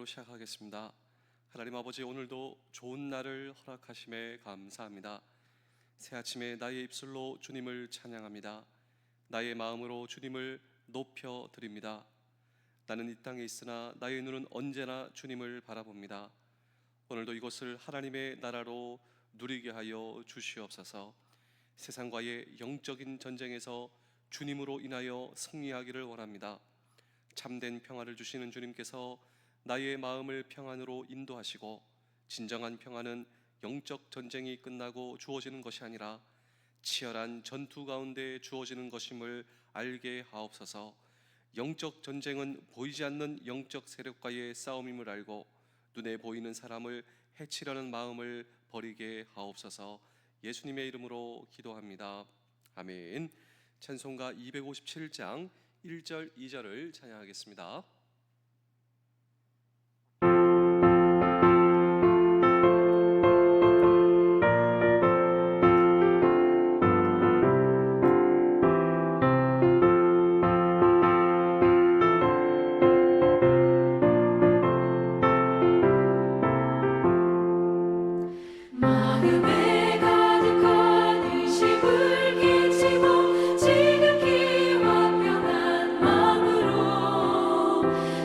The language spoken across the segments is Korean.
시작하겠습니다. 하나님 아버지, 오늘도 좋은 날을 허락하심에 감사합니다. 새 아침에 나의 입술로 주님을 찬양합니다. 나의 마음으로 주님을 높여드립니다. 나는 이 땅에 있으나 나의 눈은 언제나 주님을 바라봅니다. 오늘도 이곳을 하나님의 나라로 누리게 하여 주시옵소서. 세상과의 영적인 전쟁에서 주님으로 인하여 승리하기를 원합니다. 참된 평화를 주시는 주님께서 나의 마음을 평안으로 인도하시고, 진정한 평안은 영적 전쟁이 끝나고 주어지는 것이 아니라 치열한 전투 가운데 주어지는 것임을 알게 하옵소서. 영적 전쟁은 보이지 않는 영적 세력과의 싸움임을 알고 눈에 보이는 사람을 해치려는 마음을 버리게 하옵소서. 예수님의 이름으로 기도합니다. 아멘. 찬송가 257장 1절 2절을 찬양하겠습니다. 마음에 가득한 의심을 끼치고 지극히와 평안 마음으로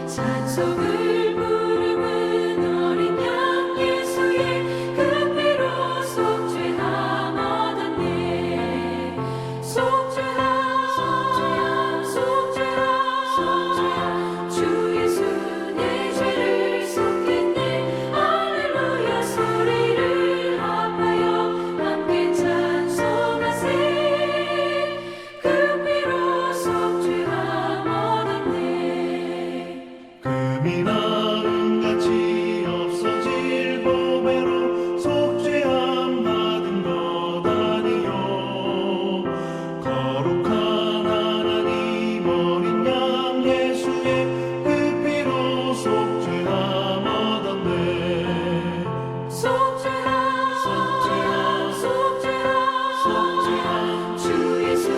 찬송을 부르는 어린 양 예수의 그 피로 속죄함 얻었네. 속죄함 주 예수 내 죄를 속했네. 할렐루야 소리를 합하여 함께 찬송하세. 그 피로 속죄함 얻었네. 금이 나음같이 없어질 보배로 속죄함 받은 것 아니요. 거룩한 하나님 어린 양 예수의 그 피로 속죄함 얻었네. 속죄함 주 예수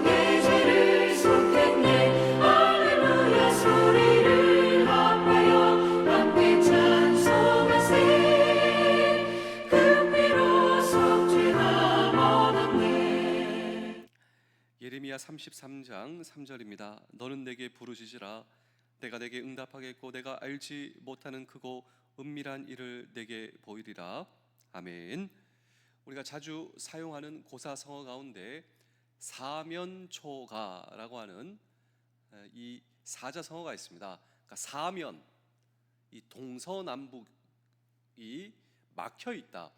내 죄를 속했네. 할렐루야 소리를 합하여 함께 찬송하세. 그 피로 속죄함 얻었네. 예레미야 33장 3절입니다. 너는 내게 부르짖으라. 내가 내게 응답하겠고 내가 알지 못하는 크고 은밀한 일을 내게 보이리라. 아멘. 우리가 자주 사용하는 고사성어 가운데 사면초가라고 하는 이 사자성어가 있습니다. 그러니까 사면, 이 동서남북이 막혀 있다.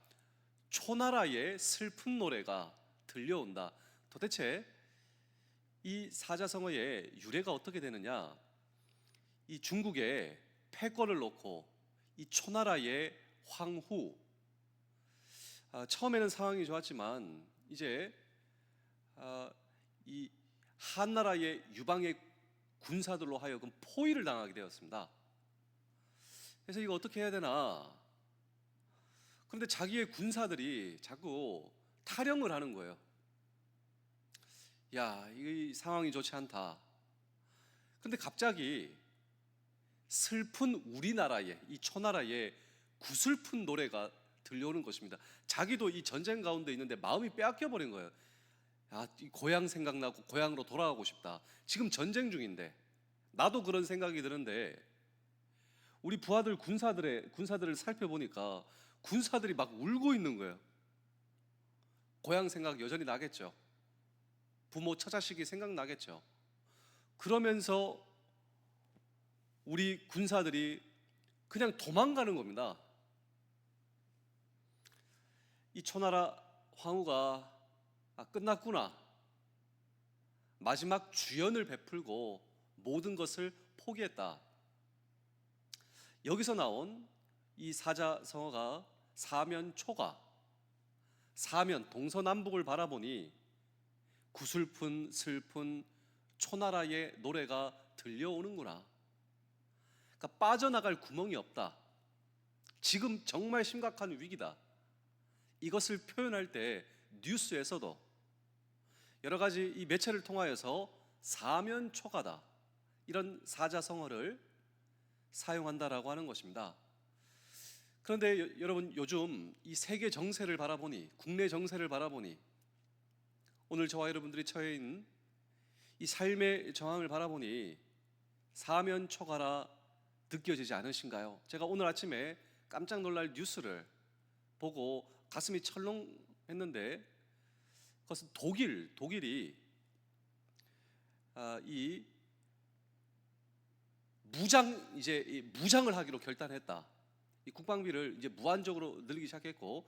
초나라의 슬픈 노래가 들려온다. 도대체 이 사자성어의 유래가 어떻게 되느냐? 이 중국에 패권을 놓고 이 초나라의 황후, 처음에는 상황이 좋았지만 이제 이 한나라의 유방의 군사들로 하여금 포위를 당하게 되었습니다. 그래서 이거 어떻게 해야 되나? 그런데 자기의 군사들이 자꾸 타령을 하는 거예요. 야, 이 상황이 좋지 않다. 그런데 갑자기 슬픈 우리나라의, 이 초나라의 구슬픈 노래가 들려오는 것입니다. 자기도 이 전쟁 가운데 있는데 마음이 빼앗겨 버린 거예요. 야, 이 고향 생각나고 고향으로 돌아가고 싶다. 지금 전쟁 중인데. 나도 그런 생각이 드는데 우리 부하들 군사들을 살펴보니까 군사들이 막 울고 있는 거예요. 고향 생각 여전히 나겠죠. 부모 처자식이 생각나겠죠. 그러면서 우리 군사들이 그냥 도망가는 겁니다. 이 초나라 황후가 끝났구나, 마지막 주연을 베풀고 모든 것을 포기했다. 여기서 나온 이 사자성어가 사면초가, 사면 동서남북을 바라보니 구슬픈 슬픈 초나라의 노래가 들려오는구나. 그러니까 빠져나갈 구멍이 없다. 지금 정말 심각한 위기다. 이것을 표현할 때 뉴스에서도 여러 가지 이 매체를 통하여서 사면초가다, 이런 사자성어를 사용한다라고 하는 것입니다. 그런데 여러분, 요즘 이 세계 정세를 바라보니, 국내 정세를 바라보니, 오늘 저와 여러분들이 처해 있는 이 삶의 정황을 바라보니 사면초가라 느껴지지 않으신가요? 제가 오늘 아침에 깜짝 놀랄 뉴스를 보고 가슴이 철렁했는데, 그것은 독일이 이 무장을 하기로 결단했다. 이 국방비를 이제 무한적으로 늘리기 시작했고,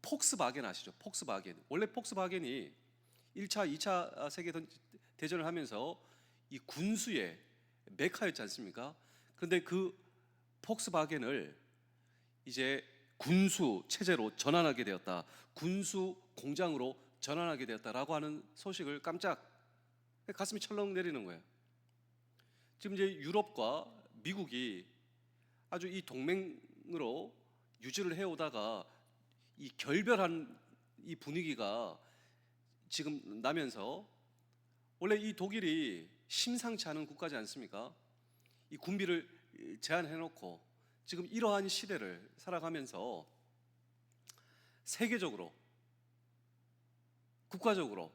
폭스바겐 아시죠? 폭스바겐. 원래 폭스바겐이 1차, 2차 세계 대전을 하면서 이 군수의 메카였지 않습니까? 그런데 그 폭스바겐을 이제 군수 체제로 전환하게 되었다. 군수 공장으로 전환하게 되었다라고 하는 소식을 깜짝 가슴이 철렁 내리는 거예요. 지금 이제 유럽과 미국이 아주 이 동맹으로 유지를 해오다가 이 결별한 이 분위기가 지금 나면서, 원래 이 독일이 심상치 않은 국가지 않습니까? 이 군비를 제한해놓고 지금 이러한 시대를 살아가면서 세계적으로, 국가적으로,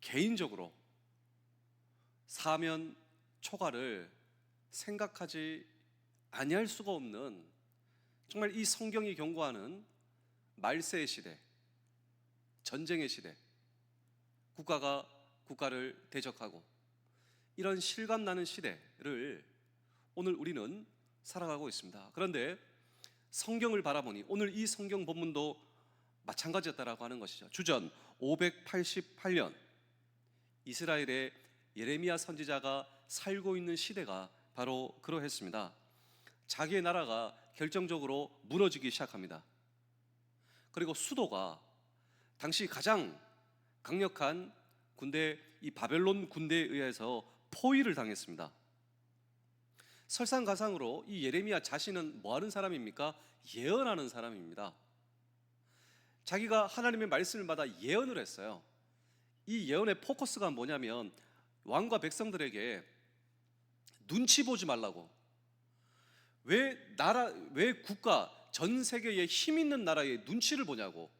개인적으로 사면 초과를 생각하지 아니할 수가 없는, 정말 이 성경이 경고하는 말세의 시대, 전쟁의 시대, 국가가 국가를 대적하고 이런 실감나는 시대를 오늘 우리는 살아가고 있습니다. 그런데 성경을 바라보니 오늘 이 성경 본문도 마찬가지였다라고 하는 것이죠. 주전 588년 이스라엘의 예레미야 선지자가 살고 있는 시대가 바로 그러했습니다. 자기의 나라가 결정적으로 무너지기 시작합니다. 그리고 수도가 당시 가장 강력한 군대, 이 바벨론 군대에 의해서 포위를 당했습니다. 설상가상으로 이 예레미야 자신은 뭐 하는 사람입니까? 예언하는 사람입니다. 자기가 하나님의 말씀을 받아 예언을 했어요. 이 예언의 포커스가 뭐냐면 왕과 백성들에게 눈치 보지 말라고. 왜 국가, 전 세계의 힘 있는 나라의 눈치를 보냐고.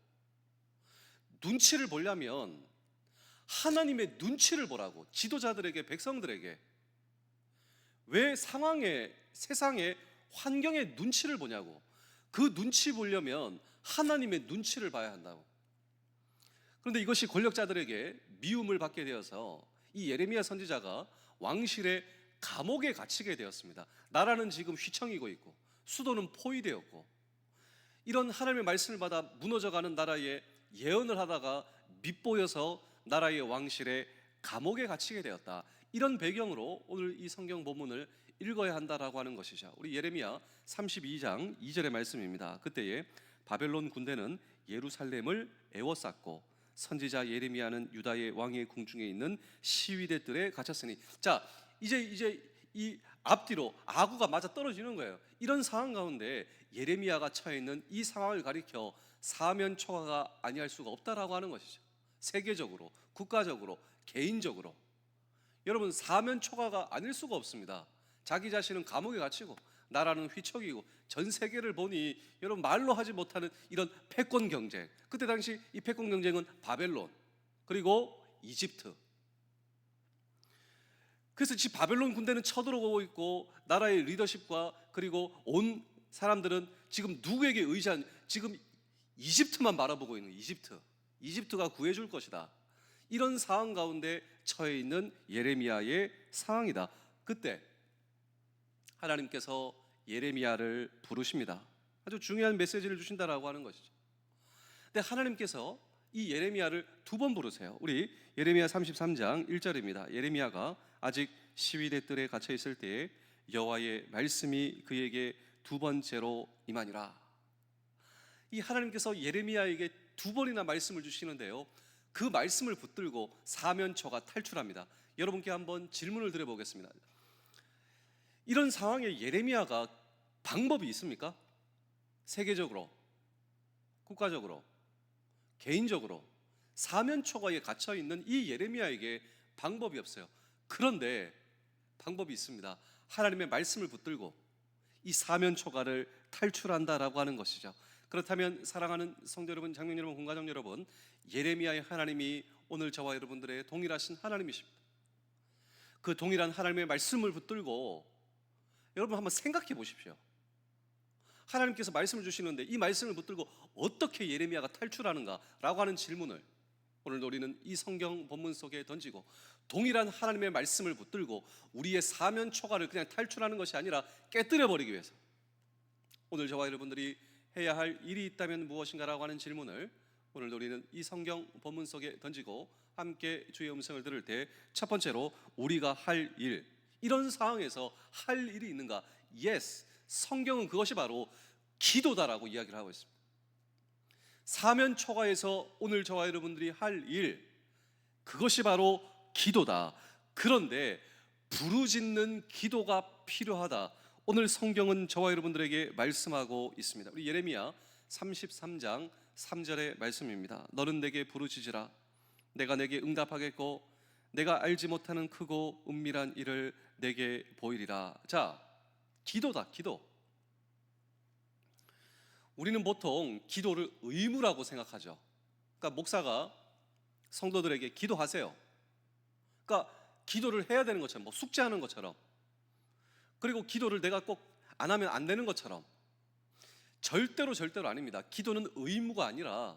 눈치를 보려면 하나님의 눈치를 보라고. 지도자들에게, 백성들에게. 왜 세상의 환경의 눈치를 보냐고. 그 눈치 보려면 하나님의 눈치를 봐야 한다고. 그런데 이것이 권력자들에게 미움을 받게 되어서 이 예레미야 선지자가 왕실의 감옥에 갇히게 되었습니다. 나라는 지금 휘청이고 있고 수도는 포위되었고, 이런 하나님의 말씀을 받아 무너져가는 나라에 예언을 하다가 밉보여서 나라의 왕실의 감옥에 갇히게 되었다. 이런 배경으로 오늘 이 성경 본문을 읽어야 한다라고 하는 것이죠. 우리 예레미야 32장 2절의 말씀입니다. 그때에 바벨론 군대는 예루살렘을 에워쌌고 선지자 예레미야는 유다의 왕의 궁중에 있는 시위대들에 갇혔으니. 자, 이제 이 앞뒤로 아구가 맞아 떨어지는 거예요. 이런 상황 가운데 예레미야가 처해 있는 이 상황을 가리켜 사면초가가 아니할 수가 없다라고 하는 것이죠. 세계적으로, 국가적으로, 개인적으로. 여러분, 사면초가가 아닐 수가 없습니다. 자기 자신은 감옥에 갇히고 나라는 휘청이고 전 세계를 보니 여러분 말로 하지 못하는 이런 패권 경쟁. 그때 당시 이 패권 경쟁은 바벨론 그리고 이집트. 그래서 지금 바벨론 군대는 쳐들어오고 있고 나라의 리더십과 그리고 온 사람들은 지금 누구에게 의지한, 지금 이집트만 바라보고 있는 이집트가 구해줄 것이다. 이런 상황 가운데 처해 있는 예레미야의 상황이다. 그때 하나님께서 예레미야를 부르십니다. 아주 중요한 메시지를 주신다라고 하는 것이죠. 근데 하나님께서 이 예레미야를 두 번 부르세요. 우리 예레미야 33장 1절입니다. 예레미야가 아직 시위대들에 갇혀 있을 때에 여호와의 말씀이 그에게 두 번째로 임하니라. 이 하나님께서 예레미야에게 두 번이나 말씀을 주시는데요, 그 말씀을 붙들고 사면초가 탈출합니다. 여러분께 한번 질문을 드려보겠습니다. 이런 상황에 예레미야가 방법이 있습니까? 세계적으로, 국가적으로, 개인적으로 사면초가에 갇혀 있는 이 예레미야에게 방법이 없어요. 그런데 방법이 있습니다. 하나님의 말씀을 붙들고 이 사면 초가를 탈출한다라고 하는 것이죠. 그렇다면 사랑하는 성도 여러분, 장로님 여러분, 공가정 여러분, 예레미야의 하나님이 오늘 저와 여러분들의 동일하신 하나님이십니다. 그 동일한 하나님의 말씀을 붙들고 여러분 한번 생각해 보십시오. 하나님께서 말씀을 주시는데 이 말씀을 붙들고 어떻게 예레미야가 탈출하는가라고 하는 질문을 오늘 우리는 이 성경 본문 속에 던지고, 동일한 하나님의 말씀을 붙들고 우리의 사면 초가를 그냥 탈출하는 것이 아니라 깨뜨려 버리기 위해서 오늘 저와 여러분들이 해야 할 일이 있다면 무엇인가라고 하는 질문을 오늘 우리는 이 성경 본문 속에 던지고 함께 주의 음성을 들을 때, 첫 번째로 우리가 할 일, 이런 상황에서 할 일이 있는가? Yes, 성경은 그것이 바로 기도다라고 이야기를 하고 있습니다. 사면 초가에서 오늘 저와 여러분들이 할 일, 그것이 바로 기도다. 그런데 부르짖는 기도가 필요하다. 오늘 성경은 저와 여러분들에게 말씀하고 있습니다. 우리 예레미야 33장 3절의 말씀입니다. 너는 내게 부르짖으라. 내가 내게 응답하겠고 내가 알지 못하는 크고 은밀한 일을 내게 보이리라. 자, 기도다, 기도. 우리는 보통 기도를 의무라고 생각하죠. 그러니까 목사가 성도들에게 기도하세요, 그러니까 기도를 해야 되는 것처럼, 뭐 숙제하는 것처럼, 그리고 기도를 내가 꼭 안 하면 안 되는 것처럼. 절대로 아닙니다. 기도는 의무가 아니라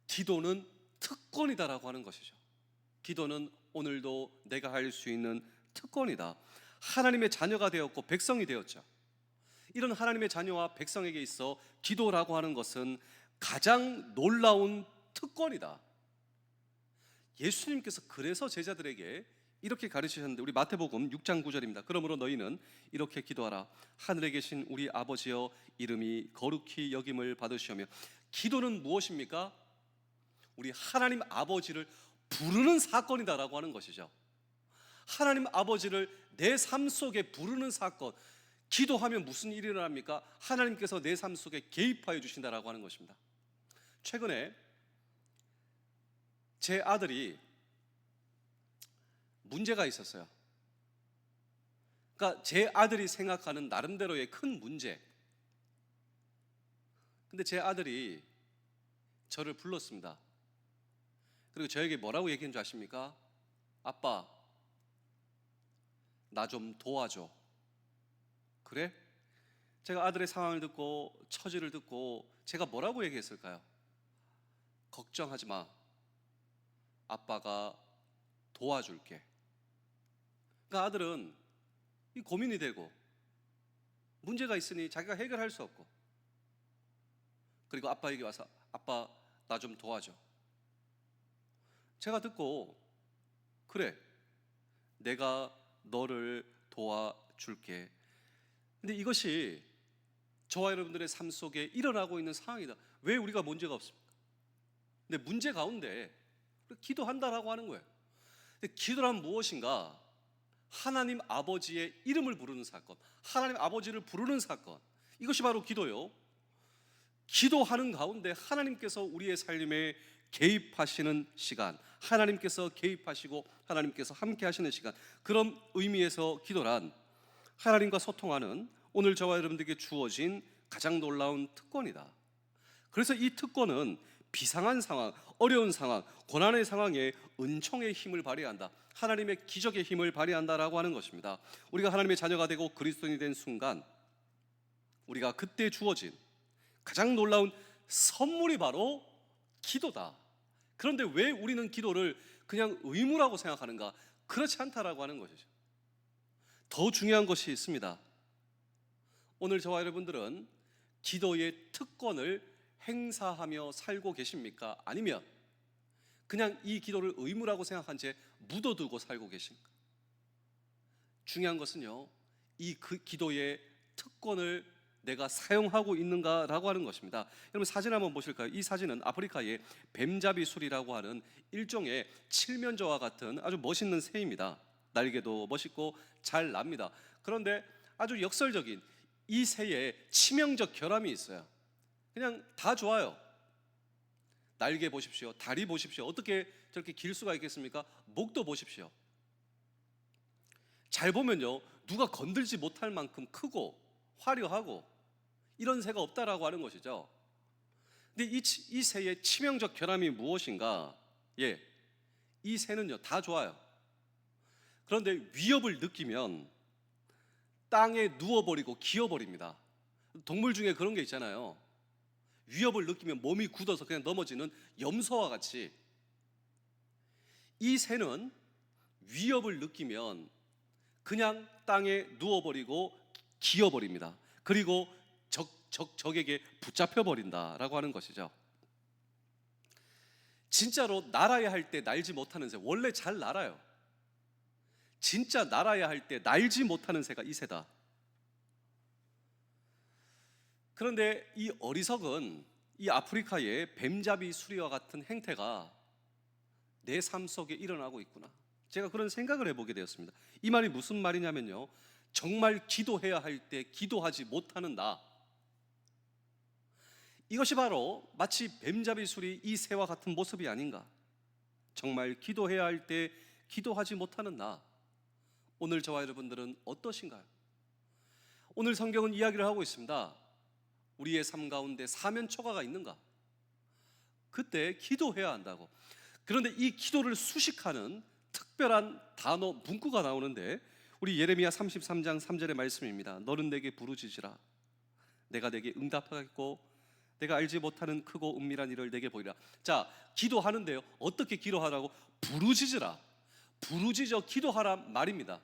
기도는 특권이다라고 하는 것이죠. 기도는 오늘도 내가 할 수 있는 특권이다. 하나님의 자녀가 되었고 백성이 되었죠. 이런 하나님의 자녀와 백성에게 있어 기도라고 하는 것은 가장 놀라운 특권이다. 예수님께서 그래서 제자들에게 이렇게 가르치셨는데, 우리 마태복음 6장 9절입니다. 그러므로 너희는 이렇게 기도하라. 하늘에 계신 우리 아버지여, 이름이 거룩히 여김을 받으시오며. 기도는 무엇입니까? 우리 하나님 아버지를 부르는 사건이다라고 하는 것이죠. 하나님 아버지를 내 삶 속에 부르는 사건. 기도하면 무슨 일이 일어납니까? 하나님께서 내 삶 속에 개입하여 주신다라고 하는 것입니다. 최근에 제 아들이 문제가 있었어요. 그러니까 제 아들이 생각하는 나름대로의 큰 문제. 근데 제 아들이 저를 불렀습니다. 그리고 저에게 뭐라고 얘기한 줄 아십니까? 아빠, 나 좀 도와줘. 그래? 제가 아들의 상황을 듣고 처지를 듣고 제가 뭐라고 얘기했을까요? 걱정하지 마. 아빠가 도와줄게. 그러니까 아들은 이 고민이 되고 문제가 있으니 자기가 해결할 수 없고, 그리고 아빠에게 와서 아빠, 나 좀 도와줘. 제가 듣고 그래, 내가 너를 도와줄게. 근데 이것이 저와 여러분들의 삶 속에 일어나고 있는 상황이다. 왜 우리가 문제가 없습니까? 근데 문제 가운데 기도한다라고 하는 거예요. 근데 기도란 무엇인가? 하나님 아버지의 이름을 부르는 사건, 하나님 아버지를 부르는 사건, 이것이 바로 기도요. 기도하는 가운데 하나님께서 우리의 삶에 개입하시는 시간, 하나님께서 개입하시고 하나님께서 함께 하시는 시간, 그런 의미에서 기도란 하나님과 소통하는 오늘 저와 여러분들에게 주어진 가장 놀라운 특권이다. 그래서 이 특권은 비상한 상황, 어려운 상황, 고난의 상황에 은총의 힘을 발휘한다. 하나님의 기적의 힘을 발휘한다라고 하는 것입니다. 우리가 하나님의 자녀가 되고 그리스도인이 된 순간, 우리가 그때 주어진 가장 놀라운 선물이 바로 기도다. 그런데 왜 우리는 기도를 그냥 의무라고 생각하는가? 그렇지 않다라고 하는 것이죠. 더 중요한 것이 있습니다. 오늘 저와 여러분들은 기도의 특권을 행사하며 살고 계십니까? 아니면 그냥 이 기도를 의무라고 생각한 채 묻어두고 살고 계신가? 중요한 것은요, 이 기도의 특권을 내가 사용하고 있는가라고 하는 것입니다. 여러분 사진 한번 보실까요? 이 사진은 아프리카의 뱀잡이 술이라고 하는 일종의 칠면조와 같은 아주 멋있는 새입니다. 날개도 멋있고 잘 납니다. 그런데 아주 역설적인 이 새의 치명적 결함이 있어요. 그냥 다 좋아요. 날개 보십시오, 다리 보십시오. 어떻게 저렇게 길 수가 있겠습니까? 목도 보십시오. 잘 보면요, 누가 건들지 못할 만큼 크고 화려하고 이런 새가 없다라고 하는 것이죠. 근데 이 새의 치명적 결함이 무엇인가? 예, 이 새는요 다 좋아요. 그런데 위협을 느끼면 땅에 누워버리고 기어버립니다. 동물 중에 그런 게 있잖아요. 위협을 느끼면 몸이 굳어서 그냥 넘어지는 염소와 같이 이 새는 위협을 느끼면 그냥 땅에 누워버리고 기어버립니다. 그리고 적에게 붙잡혀 버린다라고 하는 것이죠. 진짜로 날아야 할 때 날지 못하는 새, 원래 잘 날아요. 진짜 날아야 할 때 날지 못하는 새가 이 새다. 그런데 이 어리석은 이 아프리카의 뱀잡이 수리와 같은 행태가 내 삶 속에 일어나고 있구나. 제가 그런 생각을 해보게 되었습니다. 이 말이 무슨 말이냐면요, 정말 기도해야 할 때 기도하지 못하는 나, 이것이 바로 마치 뱀잡이 수리 이 새와 같은 모습이 아닌가. 정말 기도해야 할 때 기도하지 못하는 나, 오늘 저와 여러분들은 어떠신가요? 오늘 성경은 이야기를 하고 있습니다. 우리의 삶 가운데 사면초가가 있는가? 그때 기도해야 한다고. 그런데 이 기도를 수식하는 특별한 단어, 문구가 나오는데 우리 예레미야 33장 3절의 말씀입니다. 너는 내게 부르짖으라. 내가 내게 응답하겠고 내가 알지 못하는 크고 은밀한 일을 내게 보이라. 자, 기도하는데요, 어떻게 기도하라고? 부르짖으라. 부르짖어 기도하라 말입니다.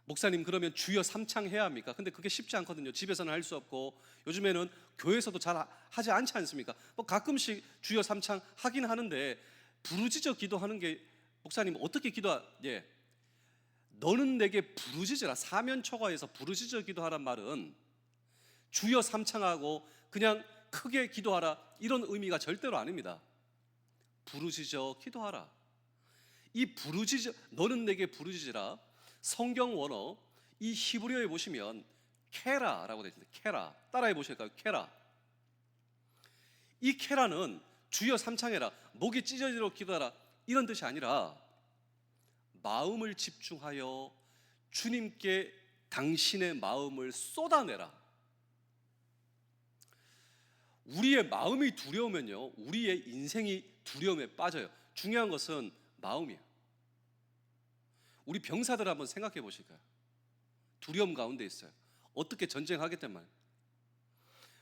목사님, 그러면 주여 삼창 해야 합니까? 근데 그게 쉽지 않거든요. 집에서는 할 수 없고 요즘에는 교회에서도 잘 하지 않지 않습니까? 뭐 가끔씩 주여 삼창 하긴 하는데 부르짖어 기도하는 게, 목사님 어떻게 예, 너는 내게 부르짖으라. 사면초가에서 부르짖어 기도하란 말은 주여 삼창하고 그냥 크게 기도하라 이런 의미가 절대로 아닙니다. 부르짖어 기도하라. 이 부르짖어, 너는 내게 부르짖으라, 성경 원어 이 히브리어에 보시면 케라라고 되어 있습니다. 케라, 따라해 보실까요? 케라. 이 케라는 주여 삼창해라, 목이 찢어지도록 기도하라 이런 뜻이 아니라 마음을 집중하여 주님께 당신의 마음을 쏟아내라. 우리의 마음이 두려우면요, 우리의 인생이 두려움에 빠져요. 중요한 것은 마음이에요. 우리 병사들 한번 생각해 보실까요? 두려움 가운데 있어요. 어떻게 전쟁하겠단 말이에요.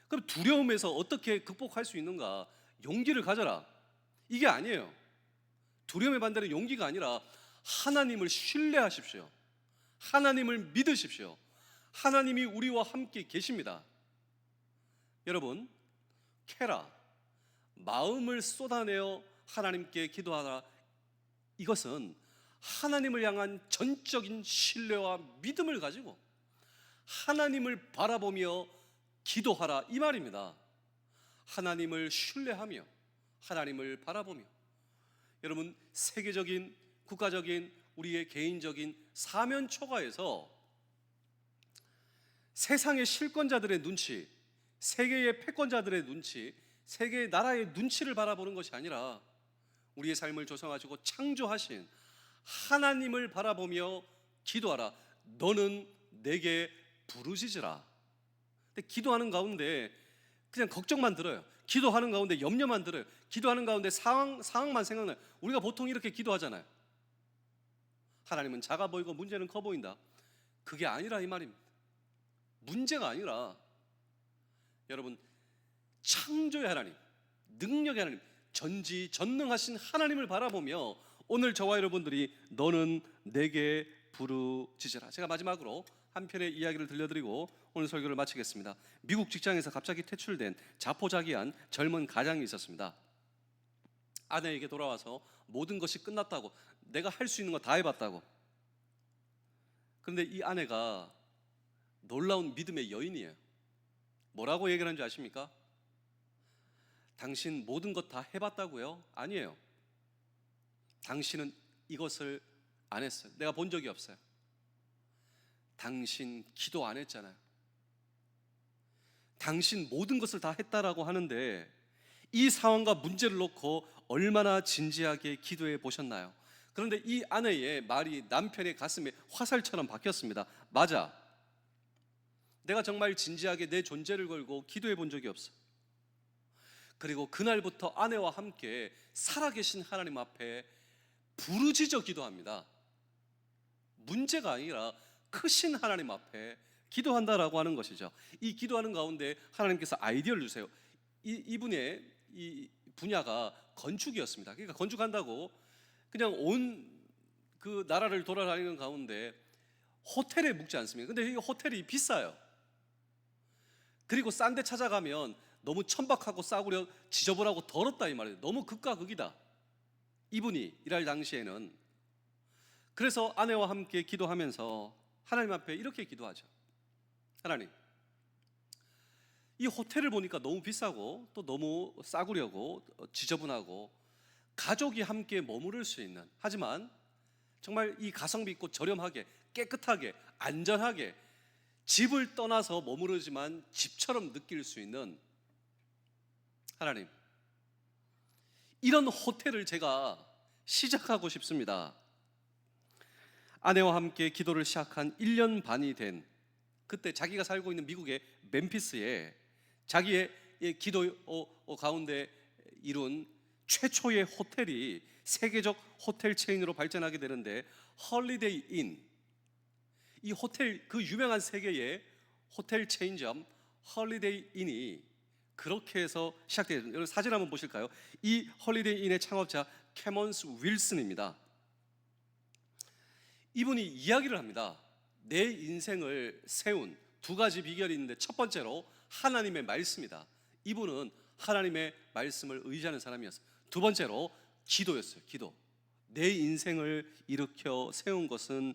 그럼 두려움에서 어떻게 극복할 수 있는가? 용기를 가져라, 이게 아니에요. 두려움의 반대는 용기가 아니라 하나님을 신뢰하십시오. 하나님을 믿으십시오. 하나님이 우리와 함께 계십니다. 여러분, 케라, 마음을 쏟아내어 하나님께 기도하라, 이것은 하나님을 향한 전적인 신뢰와 믿음을 가지고 하나님을 바라보며 기도하라 이 말입니다. 하나님을 신뢰하며 하나님을 바라보며. 여러분, 세계적인, 국가적인, 우리의 개인적인 사면초가에서 세상의 실권자들의 눈치, 세계의 패권자들의 눈치, 세계의 나라의 눈치를 바라보는 것이 아니라 우리의 삶을 조성하시고 창조하신 하나님을 바라보며 기도하라. 너는 내게 부르짖으라. 근데 기도하는 가운데 그냥 걱정만 들어요. 기도하는 가운데 염려만 들어요. 기도하는 가운데 상황만 생각나요. 우리가 보통 이렇게 기도하잖아요. 하나님은 작아 보이고 문제는 커 보인다. 그게 아니라 이 말입니다. 문제가 아니라 여러분, 창조의 하나님, 능력의 하나님, 전지전능하신 하나님을 바라보며 오늘 저와 여러분들이 너는 내게 부르짖으라. 제가 마지막으로 한 편의 이야기를 들려드리고 오늘 설교를 마치겠습니다. 미국 직장에서 갑자기 퇴출된 자포자기한 젊은 가장이 있었습니다. 아내에게 돌아와서 모든 것이 끝났다고, 내가 할 수 있는 거 다 해봤다고. 그런데 이 아내가 놀라운 믿음의 여인이에요. 뭐라고 얘기를 하는지 아십니까? 당신 모든 것 다 해봤다고요? 아니에요. 당신은 이것을 안 했어요. 내가 본 적이 없어요. 당신 기도 안 했잖아요. 당신 모든 것을 다 했다라고 하는데 이 상황과 문제를 놓고 얼마나 진지하게 기도해 보셨나요? 그런데 이 아내의 말이 남편의 가슴에 화살처럼 박혔습니다. 맞아. 내가 정말 진지하게 내 존재를 걸고 기도해 본 적이 없어. 그리고 그날부터 아내와 함께 살아계신 하나님 앞에 부르짖어 기도합니다. 문제가 아니라 크신 하나님 앞에 기도한다라고 하는 것이죠. 이 기도하는 가운데 하나님께서 아이디어를 주세요. 이분의 이 분야가 건축이었습니다. 그러니까 건축한다고 그냥 온 그 나라를 돌아다니는 가운데 호텔에 묵지 않습니까? 근데 이 호텔이 비싸요. 그리고 싼 데 찾아가면 너무 천박하고 싸구려 지저분하고 더럽다 이 말이에요. 너무 극과 극이다. 이분이 일할 당시에는. 그래서 아내와 함께 기도하면서 하나님 앞에 이렇게 기도하죠. 하나님, 이 호텔을 보니까 너무 비싸고 또 너무 싸구려고 지저분하고 가족이 함께 머무를 수 있는, 하지만 정말 이 가성비 있고 저렴하게 깨끗하게 안전하게 집을 떠나서 머무르지만 집처럼 느낄 수 있는, 하나님, 이런 호텔을 제가 시작하고 싶습니다. 아내와 함께 기도를 시작한 1년 반이 된 그때 자기가 살고 있는 미국의 멤피스에 자기의 기도 가운데 이룬 최초의 호텔이 세계적 호텔 체인으로 발전하게 되는데, 홀리데이 인, 이 호텔, 그 유명한 세계의 호텔 체인점 홀리데이 인이 그렇게 해서 시작돼요. 여러분 사진 한번 보실까요? 이 홀리데이 인의 창업자 캐먼스 윌슨입니다. 이분이 이야기를 합니다. 내 인생을 세운 두 가지 비결이 있는데, 첫 번째로 하나님의 말씀이다. 이분은 하나님의 말씀을 의지하는 사람이었어요. 두 번째로 기도였어요. 기도. 내 인생을 일으켜 세운 것은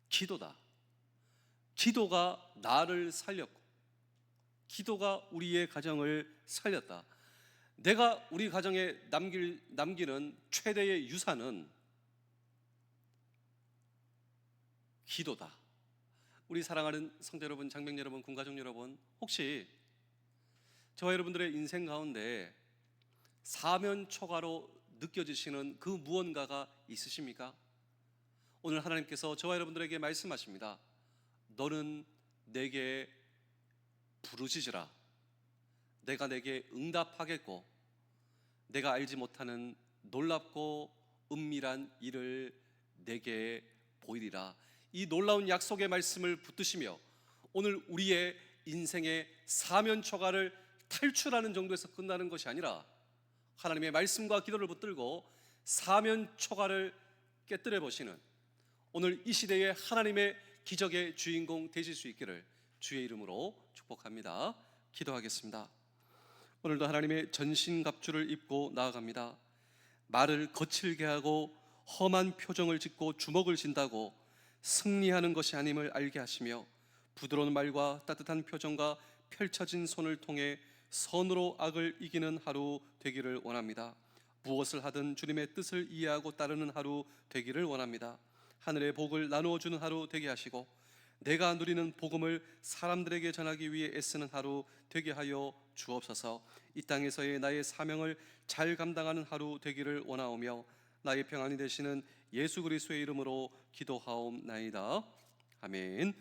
기도다. 기도가 나를 살렸고 기도가 우리의 가정을 살렸다. 내가 우리 가정에 남기는 최대의 유산은 기도다. 우리 사랑하는 성도 여러분, 장병 여러분, 군가족 여러분, 혹시 저와 여러분들의 인생 가운데 사면초가로 느껴지시는 그 무언가가 있으십니까? 오늘 하나님께서 저와 여러분들에게 말씀하십니다. 너는 내게 부르짖으라. 내가 내게 응답하겠고 내가 알지 못하는 놀랍고 은밀한 일을 내게 보이리라. 이 놀라운 약속의 말씀을 붙드시며 오늘 우리의 인생의 사면초가를 탈출하는 정도에서 끝나는 것이 아니라 하나님의 말씀과 기도를 붙들고 사면초가를 깨뜨려 보시는 오늘 이 시대의 하나님의 기적의 주인공 되실 수 있기를 주의 이름으로 축복합니다. 기도하겠습니다. 오늘도 하나님의 전신갑주를 입고 나아갑니다. 말을 거칠게 하고 험한 표정을 짓고 주먹을 진다고 승리하는 것이 아님을 알게 하시며 부드러운 말과 따뜻한 표정과 펼쳐진 손을 통해 선으로 악을 이기는 하루 되기를 원합니다. 무엇을 하든 주님의 뜻을 이해하고 따르는 하루 되기를 원합니다. 하늘의 복을 나누어 주는 하루 되게 하시고 내가 누리는 복음을 사람들에게 전하기 위해 애쓰는 하루 되게 하여 주옵소서. 이 땅에서의 나의 사명을 잘 감당하는 하루 되기를 원하오며 나의 평안이 되시는 예수 그리스도의 이름으로 기도하옵나이다. 아멘.